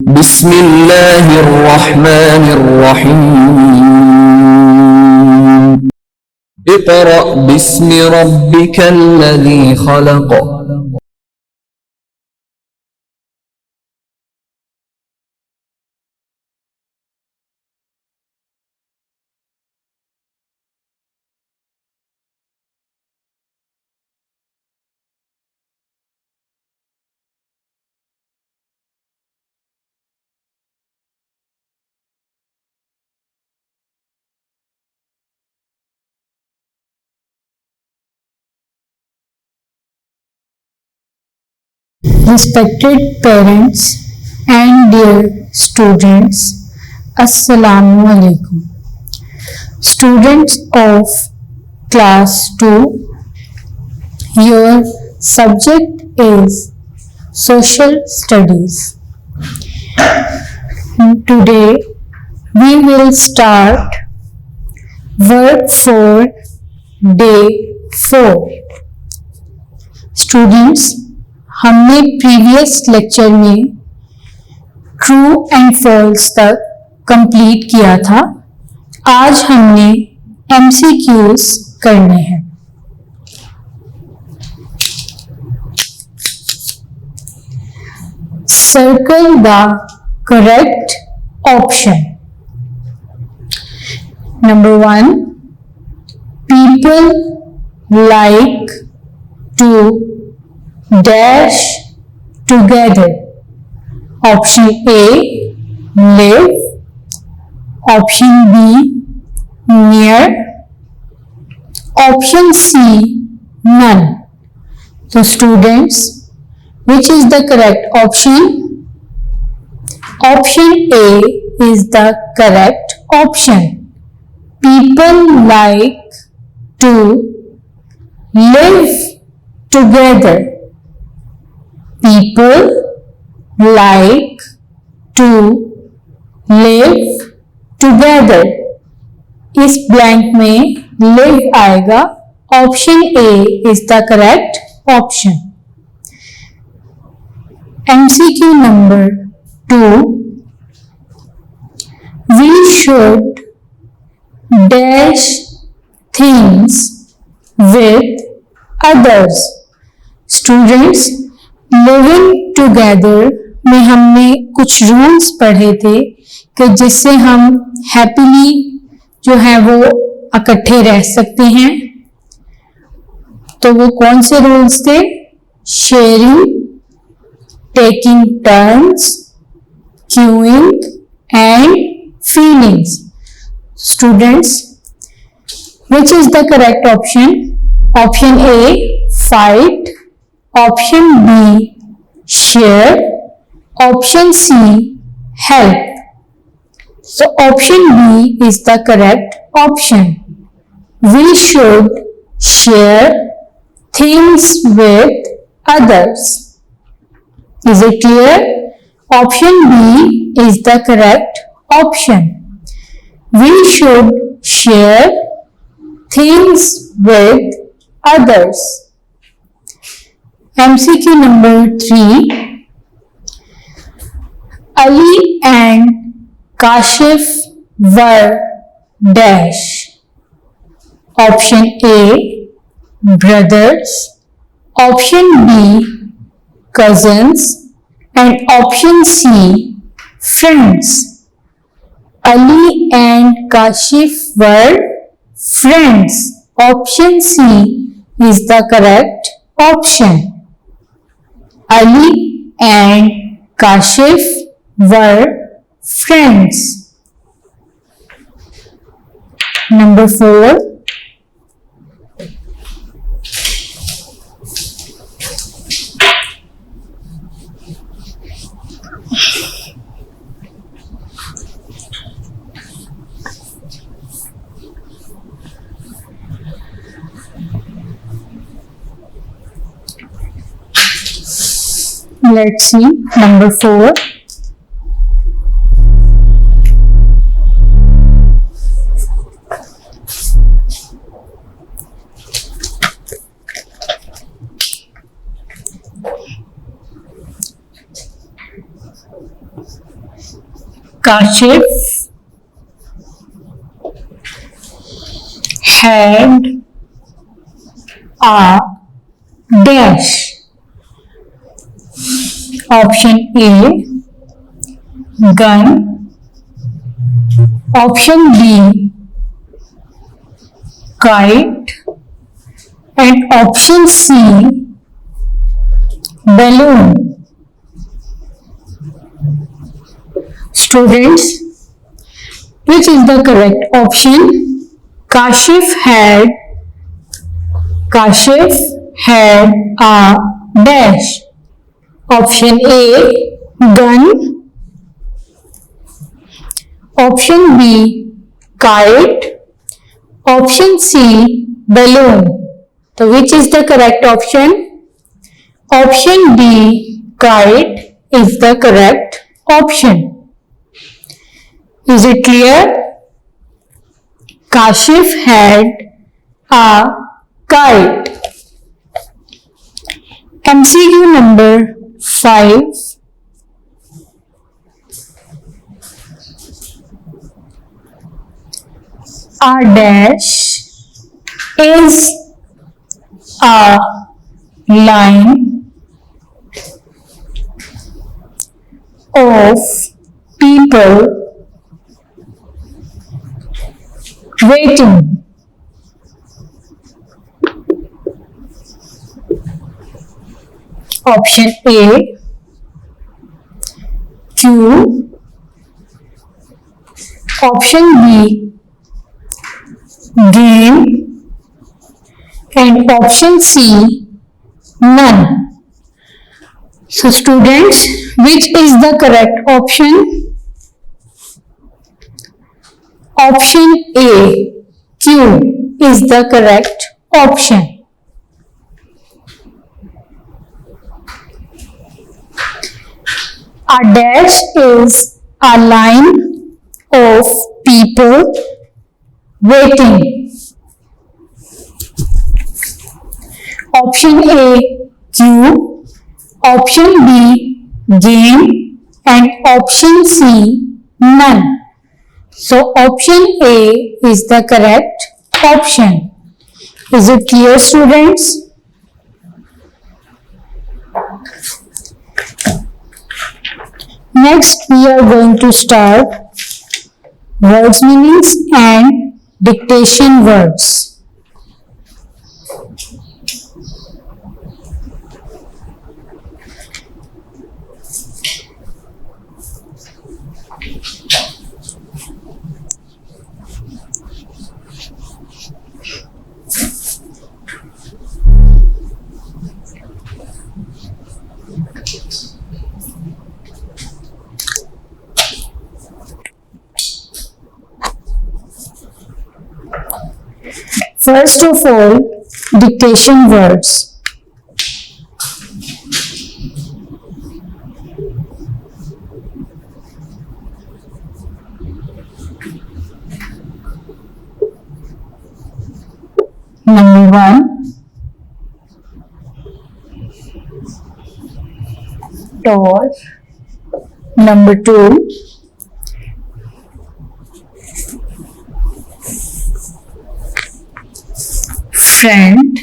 بسم الله الرحمن الرحيم اقرأ باسم ربك الذي خلق Respected parents and dear students, Assalamu alaikum. Students of class 2, your subject is social studies. Today we will start work for day 4. Students, हमने previous lecture में true and false तक complete किया था। आज हमने MCQs करने हैं। Circle the correct option. Number 1, people like to dash together. Option A, live. Option B, near. Option C, none. So students, which is the correct option? Option A is the correct option. People like to live together. People like to live together. इस blank में live आएगा। Option A is the correct option. MCQ number 2, we should dash things with others. Students, living together में हमने कुछ rules पढ़े थे कि जिससे हम हैप्पीली जो है वो इकट्ठे रह सकते हैं। तो वो कौन से रूल्स थे? Sharing, taking turns, queuing and feelings. Students, which is the correct option? Option A, fight. Option B, share. Option C, help. So option B is the correct option. We should share things with others. Is it clear? Option B is the correct option. We should share things with others. MCQ number 3, Ali and Kashif were dash. Option A, brothers. Option B, cousins. And option C, friends. Ali and Kashif were friends. Option C is the correct option. Ali and Kashif were friends. Number 4, let's see. Number 4, Kashif had a dash. Option A, gun. Option B, kite. And option C, balloon. Students, which is the correct option? Kashif had a dash. Option A, gun. Option B, kite. Option C, balloon. So which is the correct option? Option B, kite is the correct option. Is it clear? Kashif had a kite. MCQ number 5. A dash is a line of people waiting. Option A, queue. Option B, game. And option C, none. So students, which is the correct option? Option A, Q is the correct option. A dash is a line of people waiting. Option A, Q. Option B, game. And option C, none. So option A is the correct option. Is it clear, students? Next, we are going to start words meanings and dictation words. First of all, dictation words. Number 1, door. Number 2, friend.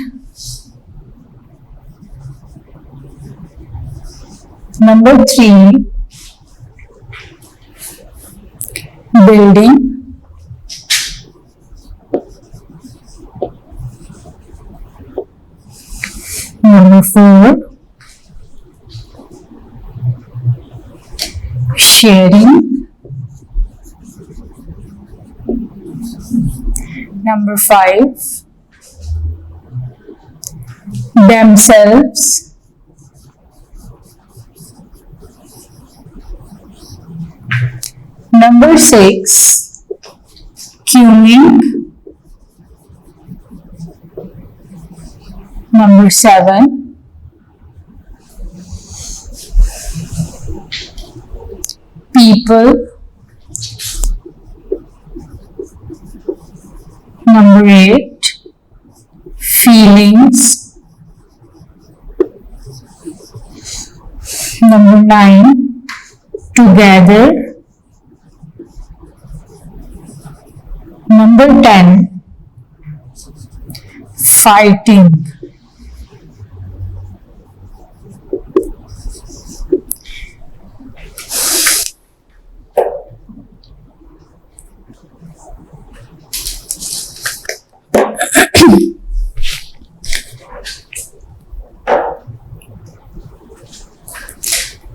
Number 3, building. Number 4, sharing. Number 5, themselves. Number 6, queuing. Number 7, people. Number 8, feelings. Number 9, together. Number 10, fighting.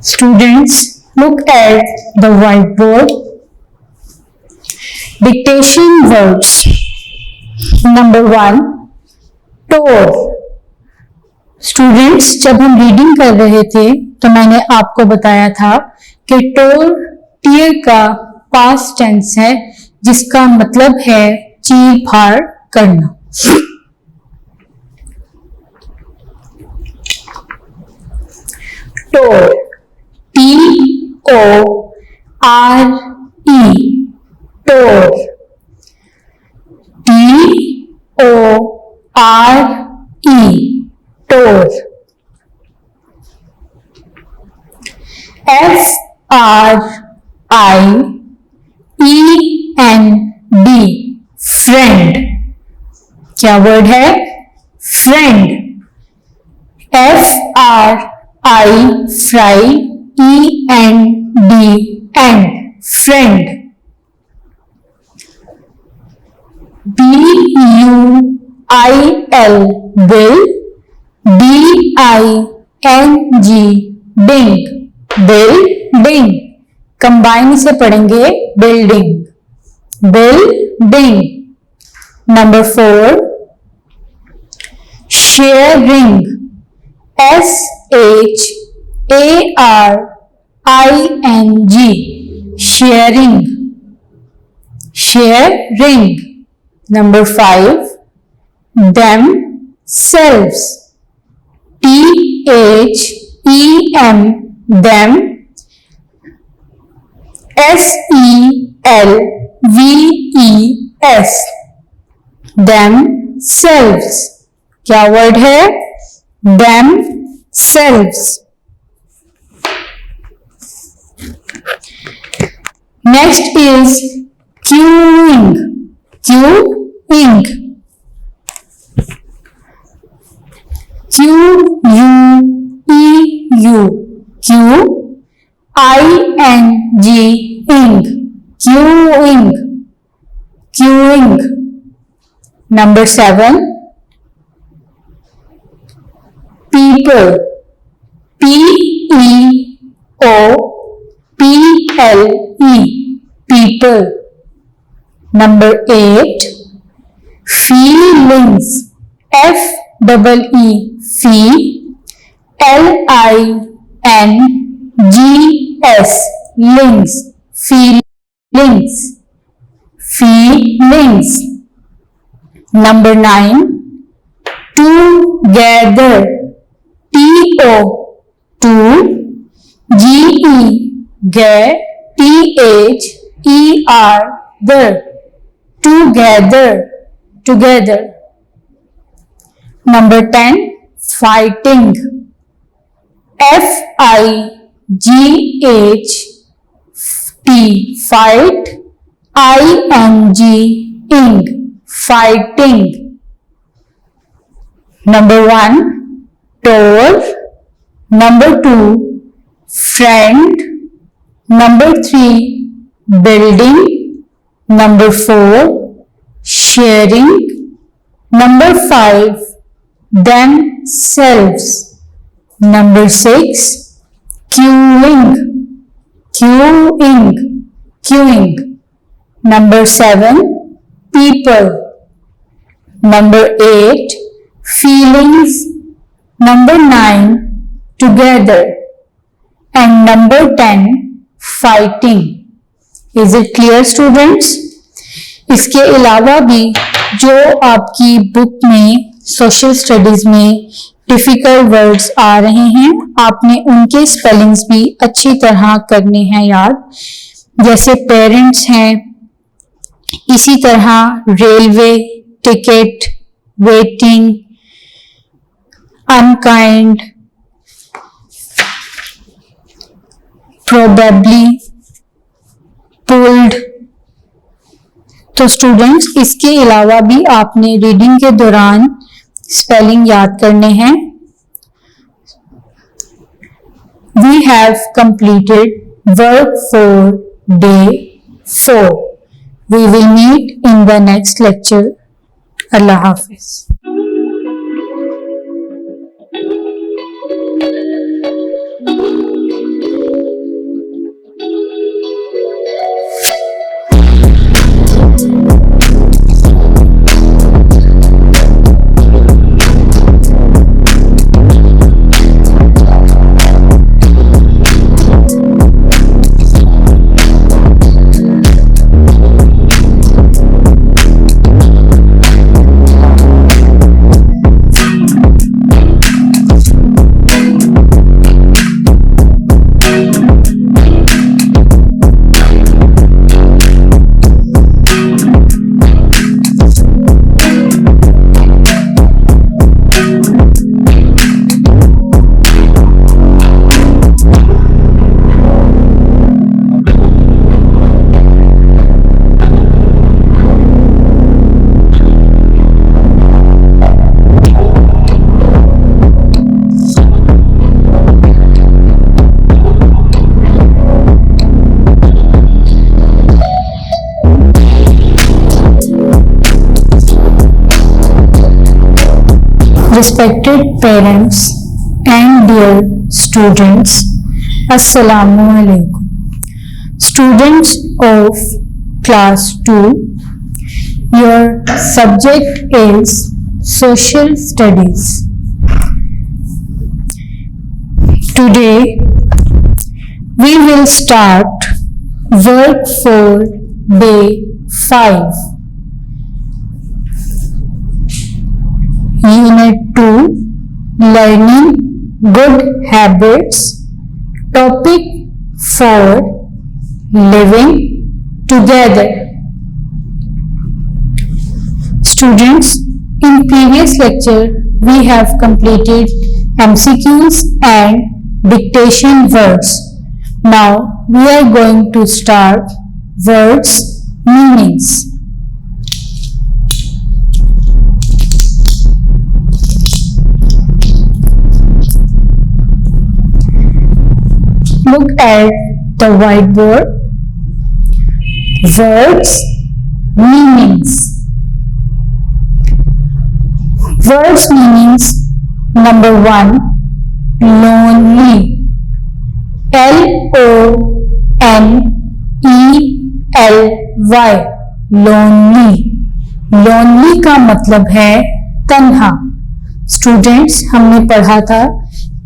Students, look at the whiteboard. Dictation words. Number 1, tour. Students, जब हम reading कर रहे थे तो मैंने आपको बताया था कि टोर टीयर का पास्ट टेंस है, जिसका मतलब है चीर फाड़ करना. टोर, TORE, टोर, TORE, टोर. FRIEND, friend. क्या वर्ड है? Friend. FRIEND, friend. BUIL, bill. BING, building. Combine से पढ़ेंगे building. building. Number 4, sharing. SHARING, sharing. Sharing. Number 5, themselves. THEM, them. SELVES, themselves. क्या वर्ड है? themselves. Next is queuing. Queuing. QUEU, QING, queuing. Queuing. Number 7, people. PEOPLE, people. Number 8, feelings. FEE, LINGS, links. Feelings. Feelings. Number 9, together. TO, THER, together. Together. Number 10, fighting. FIGHT, fight. ING, fighting. Number 1, tour. Number 2, friend. Number 3, building. Number 4, sharing. Number 5, themselves. Number 6, queuing. Queuing. Number 7, people. Number 8, feelings. Number 9, together. And number 10, fighting. Is it clear, students? इसके अलावा भी जो आपकी book में social studies में difficult words आ रहे हैं, आपने उनके स्पेलिंग्स भी अच्छी तरह करने हैं याद. जैसे पेरेंट्स हैं, इसी तरह railway, ticket, waiting, unkind, probably, pulled। तो स्टूडेंट्स, इसके अलावा भी आपने रीडिंग के दौरान स्पेलिंग याद करने हैं। We have completed work for day 4. We will meet in the next lecture. Allah Hafiz. Respected parents and dear students, Assalamu alaikum. Students of class 2, your subject is social studies. Today we will start work for day 5. Unit 2, Learning Good Habits. Topic 4, Living Together. Students, in previous lecture we have completed MCQs and dictation words. Now we are going to start words meanings. Look at the whiteboard. Words, meanings. Words meanings. Number 1, lonely. L-O-N-E-L-Y, lonely. lonely का मतलब है तन्हा। Students, हमने पढ़ा था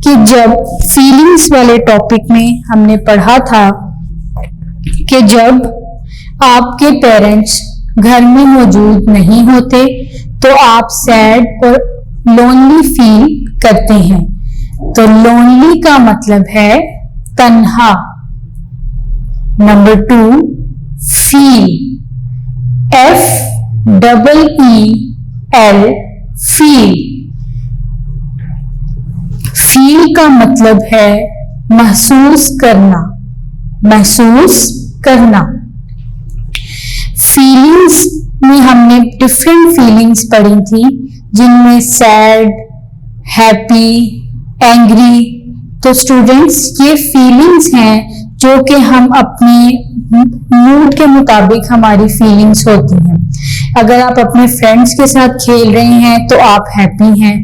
कि जब feelings वाले टॉपिक में हमने पढ़ा था कि जब आपके पेरेंट्स घर में मौजूद नहीं होते तो आप सैड और लोनली फील करते हैं। तो लोनली का मतलब है तन्हा। Number 2, feel, F-E-E-L, feel. Feel का मतलब है महसूस करना, महसूस करना। फीलिंग्स में हमने डिफरेंट फीलिंग्स पढ़ी थी, जिनमें सैड, हैप्पी, एंग्री। तो स्टूडेंट्स, ये फीलिंग्स हैं जो कि हम अपने मूड के मुताबिक हमारी फीलिंग्स होती हैं। अगर आप अपने फ्रेंड्स के साथ खेल रहे हैं तो आप हैप्पी हैं।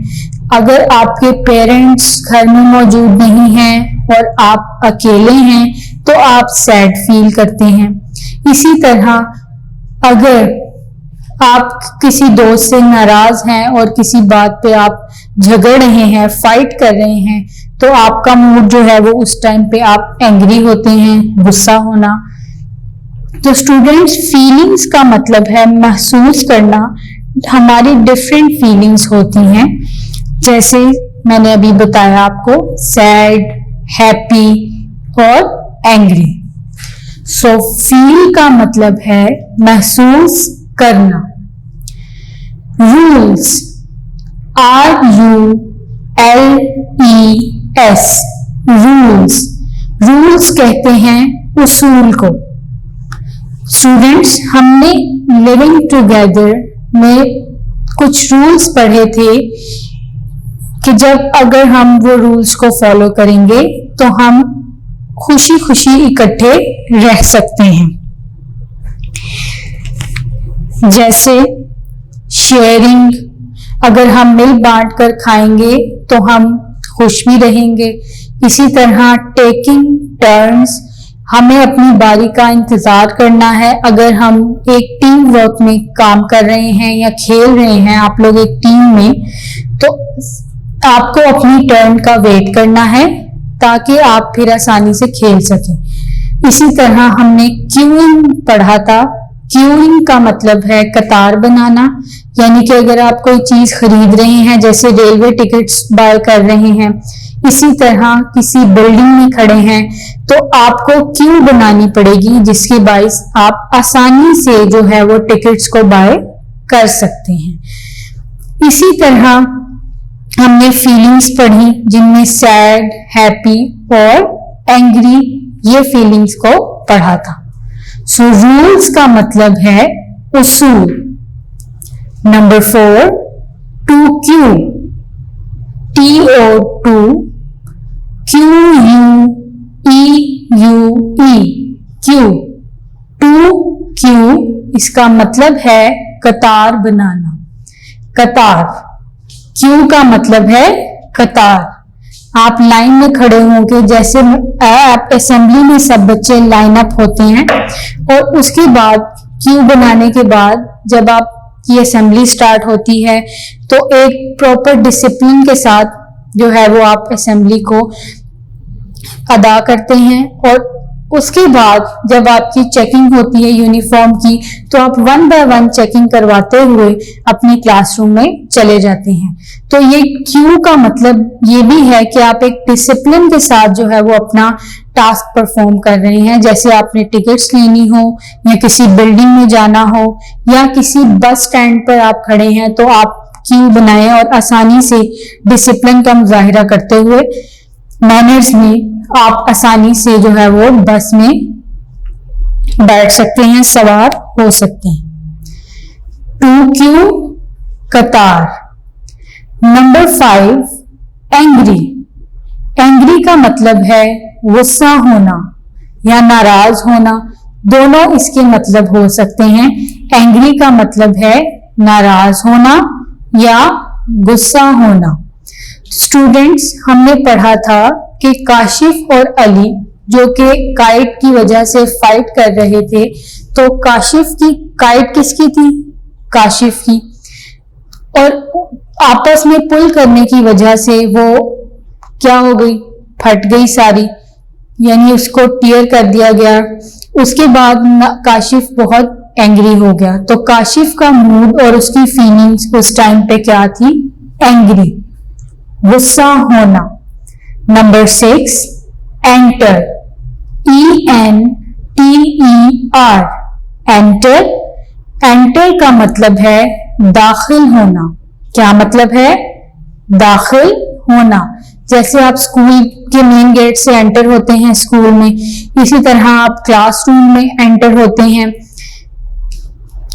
अगर आपके पेरेंट्स घर में मौजूद नहीं हैं और आप अकेले हैं तो आप सैड फील करते हैं। इसी तरह अगर आप किसी दोस्त से नाराज हैं और किसी बात पे आप झगड़ रहे हैं, फाइट कर रहे हैं, तो आपका मूड जो है वो उस टाइम पे आप एंग्री होते हैं, गुस्सा होना। तो स्टूडेंट्स, फीलिंग्स का मतलब है महसूस करना। हमारी डिफरेंट फीलिंग्स होती हैं, जैसे मैंने अभी बताया आपको, सैड, हैप्पी और एंग्री। सो फील का मतलब है महसूस करना। Rules, RULES, rules. रूल्स कहते हैं उसूल को। स्टूडेंट्स, हमने लिविंग टुगेदर में कुछ रूल्स पढ़े थे कि जब अगर हम वो रूल्स को फॉलो करेंगे तो हम खुशी खुशी इकट्ठे रह सकते हैं। जैसे शेयरिंग, अगर हम मिल बांट कर खाएंगे तो हम खुश भी रहेंगे। इसी तरह टेकिंग टर्न्स, हमें अपनी बारी का इंतजार करना है। अगर हम एक टीम वर्क में काम कर रहे हैं या खेल रहे हैं, आप लोग एक टीम में, तो आपको अपनी टर्न का वेट करना है ताकि आप फिर आसानी से खेल सकें। इसी तरह हमने क्यूइंग पढ़ा था। क्यूइंग का मतलब है कतार बनाना, यानी कि अगर आप कोई चीज खरीद रहे हैं, जैसे रेलवे टिकट्स बाय कर रहे हैं, इसी तरह किसी बिल्डिंग में खड़े हैं तो आपको क्यू बनानी पड़ेगी, जिसके बाइस आप आसानी से जो है वो टिकट्स को बाय कर सकते हैं। इसी तरह हमने फीलिंग्स पढ़ी, जिनमें सैड, हैप्पी और एंग्री, ये फीलिंग्स को पढ़ा था। सो रूल्स का मतलब है उसूल। Number 4, to queue, TO2 QUEUE, queue, to queue, इसका मतलब है कतार बनाना। कतार, क्यू का मतलब है कतार। आप लाइन में खड़े होंगे, जैसे आप असेंबली में सब बच्चे लाइन अप होते हैं, और उसके बाद क्यू बनाने के बाद जब आपकी असेंबली स्टार्ट होती है तो एक प्रॉपर डिसिप्लिन के साथ जो है वो आप असेंबली को अदा करते हैं। और उसके बाद जब आपकी चेकिंग होती है यूनिफॉर्म की, तो आप 1 बाय 1 चेकिंग करवाते हुए अपनी क्लासरूम में चले जाते हैं। तो ये क्यू का मतलब ये भी है कि आप एक डिसिप्लिन के साथ जो है वो अपना टास्क परफॉर्म कर रहे हैं। जैसे आपने टिकट्स लेनी हो, या किसी बिल्डिंग में जाना हो, या किसी बस स्टैंड पर आप खड़े हैं, तो आप क्यू बनाएं और आसानी से डिसिप्लिन का मुजाहिरा करते हुए मैनर्स में आप आसानी से जो है वो बस में बैठ सकते हैं, सवार हो सकते हैं। 2Q, कतार। Number 5, angry. एंग्री का मतलब है गुस्सा होना या नाराज होना, दोनों इसके मतलब हो सकते हैं। एंग्री का मतलब है नाराज होना या गुस्सा होना। स्टूडेंट्स, हमने पढ़ा था कि काशिफ और अली जो कि काइट की वजह से फाइट कर रहे थे, तो काशिफ की काइट किसकी थी? काशिफ की। और आपस में पुल करने की वजह से वो क्या हो गई? फट गई सारी, यानी उसको टीयर कर दिया गया। उसके बाद काशिफ बहुत एंग्री हो गया। तो काशिफ का मूड और उसकी फीलिंग्स उस टाइम पे क्या थी? एंग्री, गुस्सा होना। Number 6, enter. ENTER, enter. Enter का मतलब है दाखिल होना। क्या मतलब है? दाखिल होना। जैसे आप स्कूल के मेन गेट से एंटर होते हैं स्कूल में, इसी तरह आप क्लासरूम में एंटर होते हैं,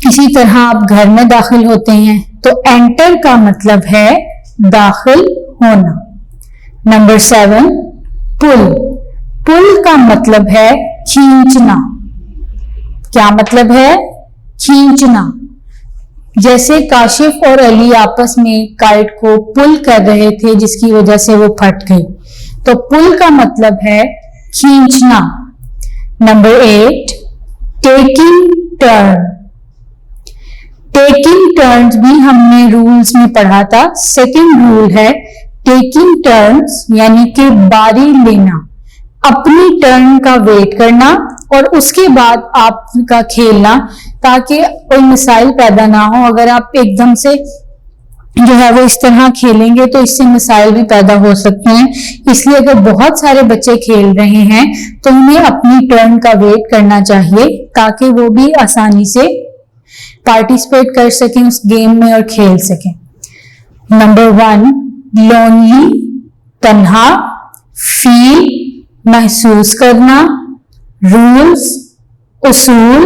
इसी तरह आप घर में दाखिल होते हैं। तो एंटर का मतलब है दाखिल होना। नंबर 7, पुल। पुल का मतलब है खींचना। क्या मतलब है? खींचना। जैसे काशिफ और अली आपस में काइट को पुल कर रहे थे, जिसकी वजह से वो फट गई। तो पुल का मतलब है खींचना। Number 8, taking turn. Taking turns भी हमने रूल्स में पढ़ा था। सेकंड रूल है टेकिंग टर्न्स, यानी कि बारी लेना, अपनी टर्न का वेट करना और उसके बाद आपका खेलना, ताकि कोई मसाइल पैदा ना हो। अगर आप एकदम से जो है वो इस तरह खेलेंगे तो इससे मसाइल भी पैदा हो सकते हैं। इसलिए अगर बहुत सारे बच्चे खेल रहे हैं तो उन्हें अपनी टर्न का वेट करना चाहिए, ताकि वो भी आसानी से पार्टिसिपेट कर सकें उस गेम में और खेल सकें। नंबर 1, लोनली, तन्हा, फील महसूस करना, रूल्स, उसूल,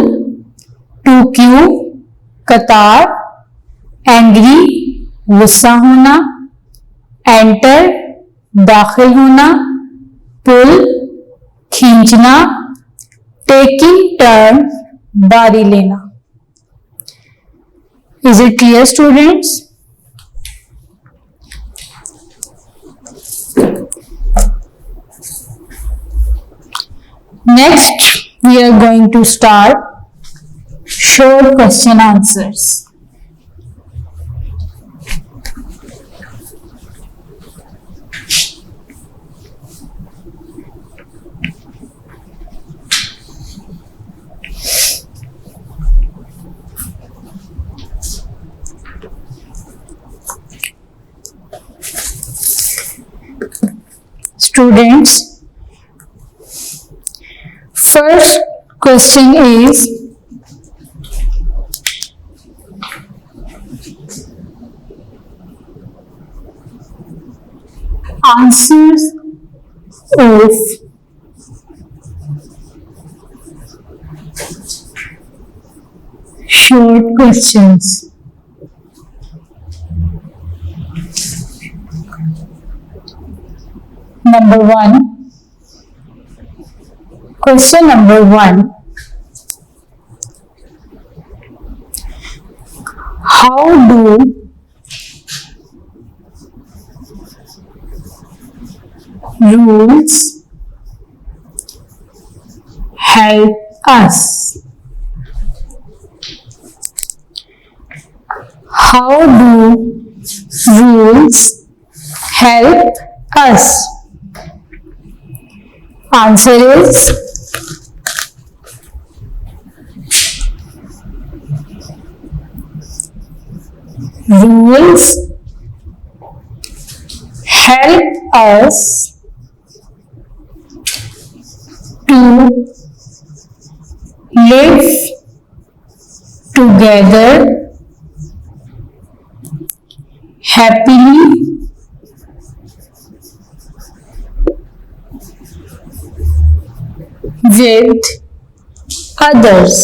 टू क्यू, कतार, एंग्री, गुस्सा होना, एंटर, दाखिल होना, पुल, खींचना, टेकिंग टर्न, बारी लेना। Is it clear students? Next, we are going to start short question answers. Students, first question is, answers of short questions. Number 1. Question number 1. How do rules help us? How do rules help us? Answer is rules help us to live together happily with others.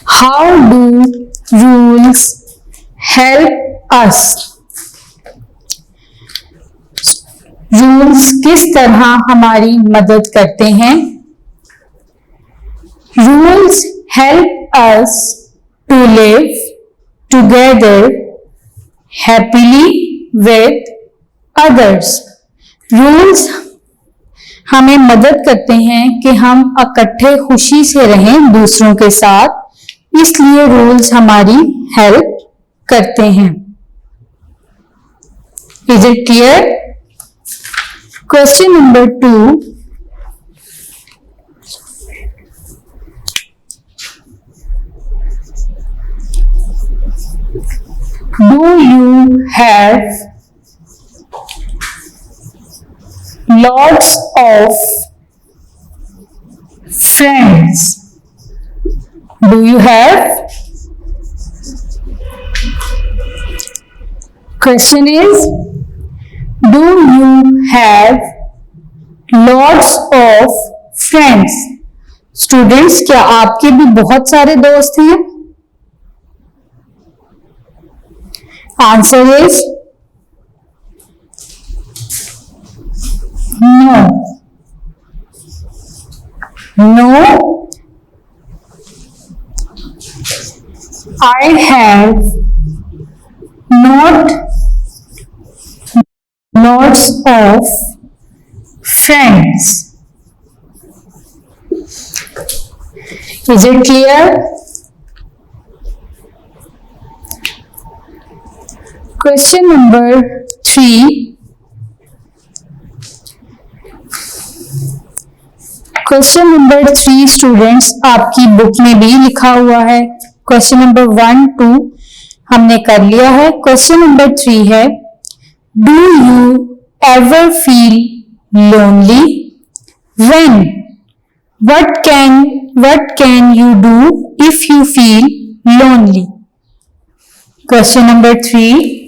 How do rules help us? Rules किस तरह हमारी मदद करते हैं? Rules help us to live together happily with others. Rules हमें मदद करते हैं कि हम इकट्ठे खुशी से रहें दूसरों के साथ, इसलिए रूल्स हमारी हेल्प करते हैं। Is it clear? Question number 2. Do you have lots of friends? Do you have? Question is, do you have lots of friends? Students, क्या आपके भी बहुत सारे दोस्त हैं? Answer is no. No, I have not lots of friends. Is it clear? Question number 3. Question number 3 students आपकी book में भी लिखा हुआ है। क्वेश्चन नंबर 1, 2 हमने कर लिया है। क्वेश्चन नंबर 3 है, do you ever feel lonely? When? what can you do if you feel lonely? Question number 3.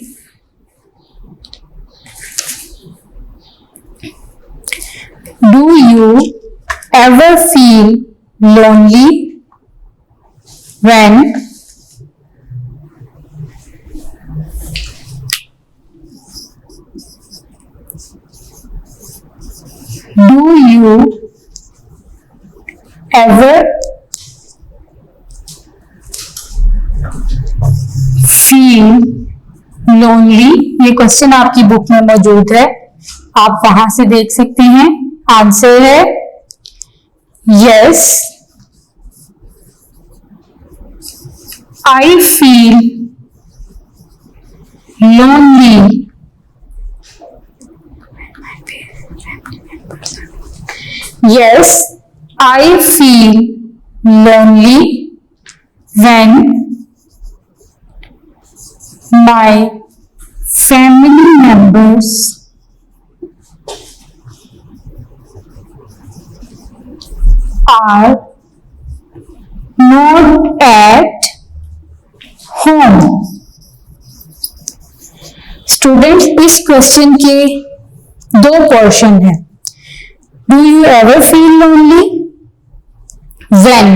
Do you ever feel lonely when Do you ever feel lonely? ये question आपकी book में मौजूद है, आप वहां से देख सकते हैं। आंसर है yes, I feel lonely Yes, I feel lonely when my family members are not at home. Students, इस क्वेश्चन के दो पोर्शन हैं। Do you ever feel lonely when,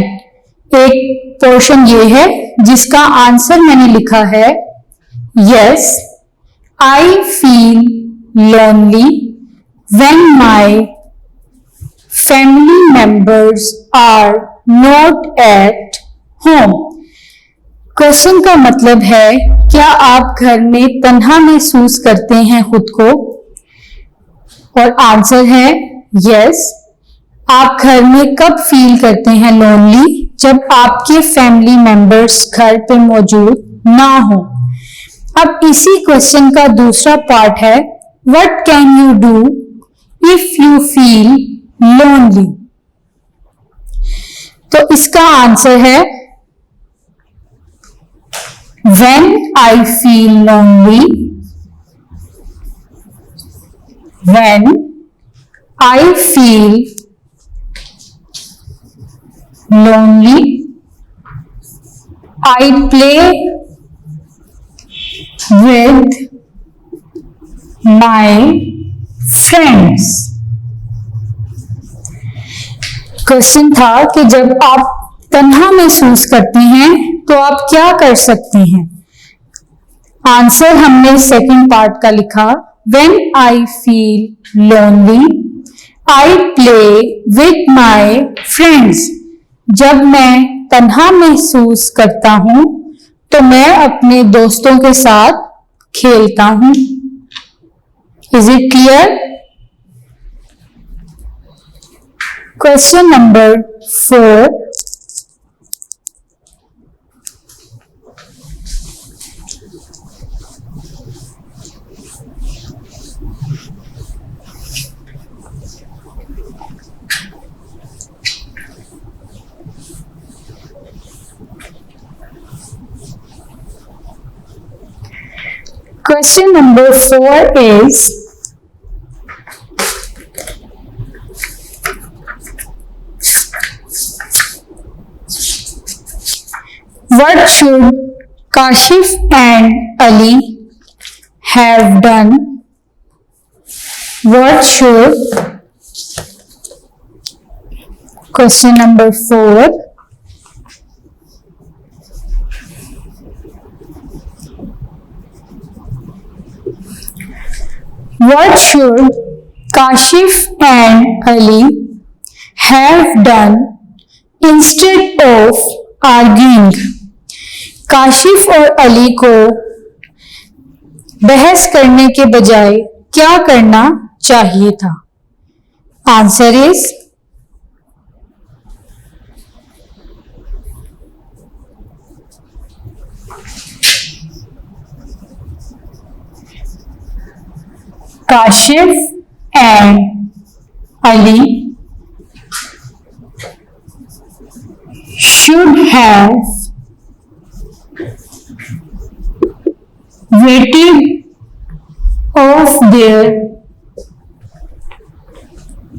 एक पोर्शन ये है जिसका आंसर मैंने लिखा है yes, I feel lonely when my family members are not at home. Question का मतलब है, क्या आप घर में तन्हा महसूस करते हैं खुद को? और आंसर है यस, आप घर में कब फील करते हैं लोनली? जब आपके फैमिली मेंबर्स घर पे मौजूद ना हो। अब इसी क्वेश्चन का दूसरा पार्ट है, what can you do if you feel lonely? तो इसका आंसर है when I feel lonely, when I feel lonely, I play with my friends. Question था कि जब आप तन्हा महसूस करते हैं तो आप क्या कर सकते हैं? आंसर हमने सेकंड पार्ट का लिखा, when I feel lonely I play with my friends. जब मैं तन्हा महसूस करता हूं तो मैं अपने दोस्तों के साथ खेलता हूं। Is it clear? Question number 4, Question number 4 is, what should Kashif and Ali have done? What should, question number 4, what should Kashif and Ali have done instead of arguing? Kashif और अली को बहस करने के बजाय क्या करना चाहिए था? Answer is Kashif and Ali should have waited of their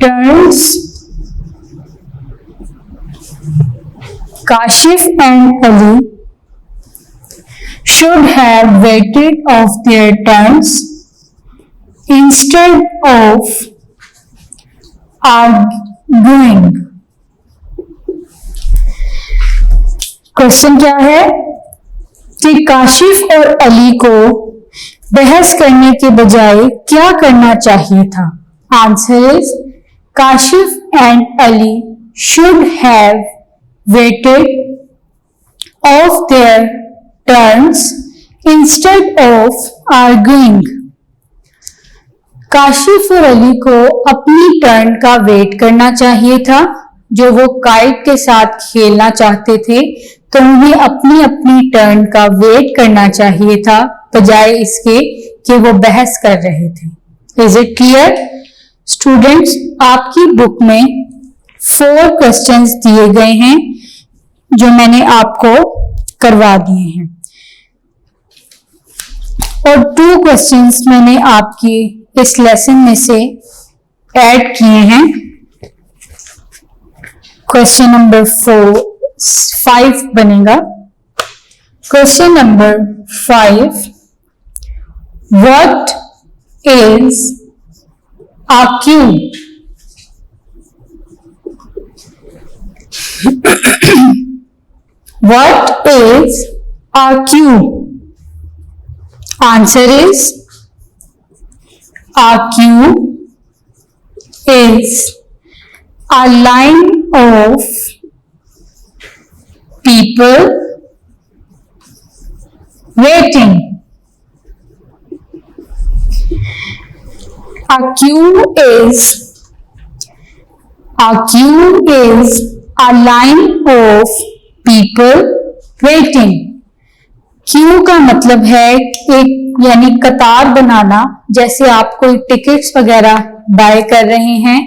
turns. Kashif and Ali should have waited of their turns instead of arguing। Question क्या है कि काशिफ और अली को बहस करने के बजाय क्या करना चाहिए था। Answer is Kashif and Ali should have waited of their turns instead of arguing. Kashif और अली को अपनी टर्न का वेट करना चाहिए था। जो वो काइट के साथ खेलना चाहते थे तो उन्हें अपनी अपनी टर्न का वेट करना चाहिए था बजाय इसके कि वो बहस कर रहे थे। Is it clear students? आपकी बुक में 4 क्वेश्चंस दिए गए हैं जो मैंने आपको करवा दिए हैं और 2 क्वेश्चंस मैंने आपकी इस लेसन में से ऐड किए हैं। क्वेश्चन नंबर 5 बनेगा। Question number 5, what is a Q? What is a Q? Answer is a queue is a line of people waiting. A queue is a line of people waiting. Q का मतलब है एक यानी कतार बनाना। जैसे आप कोई टिकट्स वगैरह बाय कर रहे हैं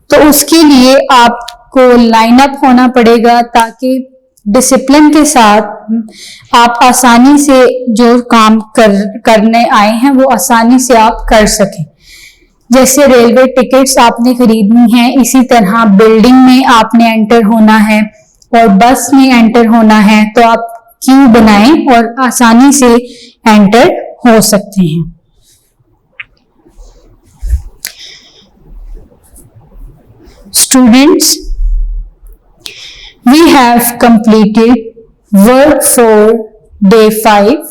तो उसके लिए आपको लाइन अप होना पड़ेगा ताकि डिसिप्लिन के साथ आप आसानी से जो काम करने आए हैं वो आसानी से आप कर सकें। जैसे रेलवे टिकट्स आपने खरीदनी है, इसी तरह बिल्डिंग में आपने एंटर होना है और बस में एंटर होना है तो आप क्यू बनाएं और आसानी से एंटर हो सकते हैं। Students, we have completed work for day 5।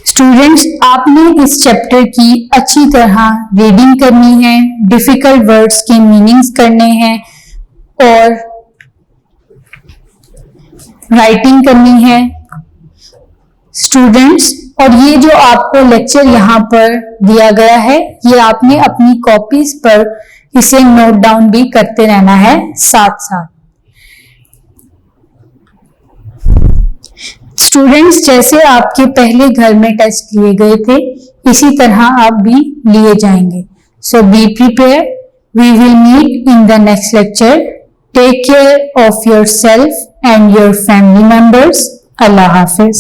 Students, आपने इस चैप्टर की अच्छी तरह रीडिंग करनी है, डिफिकल्ट वर्ड्स के मीनिंग्स करने हैं और राइटिंग करनी है स्टूडेंट्स। और ये जो आपको लेक्चर यहाँ पर दिया गया है ये आपने अपनी कॉपीज पर इसे नोट डाउन भी करते रहना है साथ साथ। स्टूडेंट्स, जैसे आपके पहले घर में टेस्ट लिए गए थे इसी तरह आप भी लिए जाएंगे। So be prepare, we will meet in the next lecture. Take care of your self and your family members. Allah Hafiz.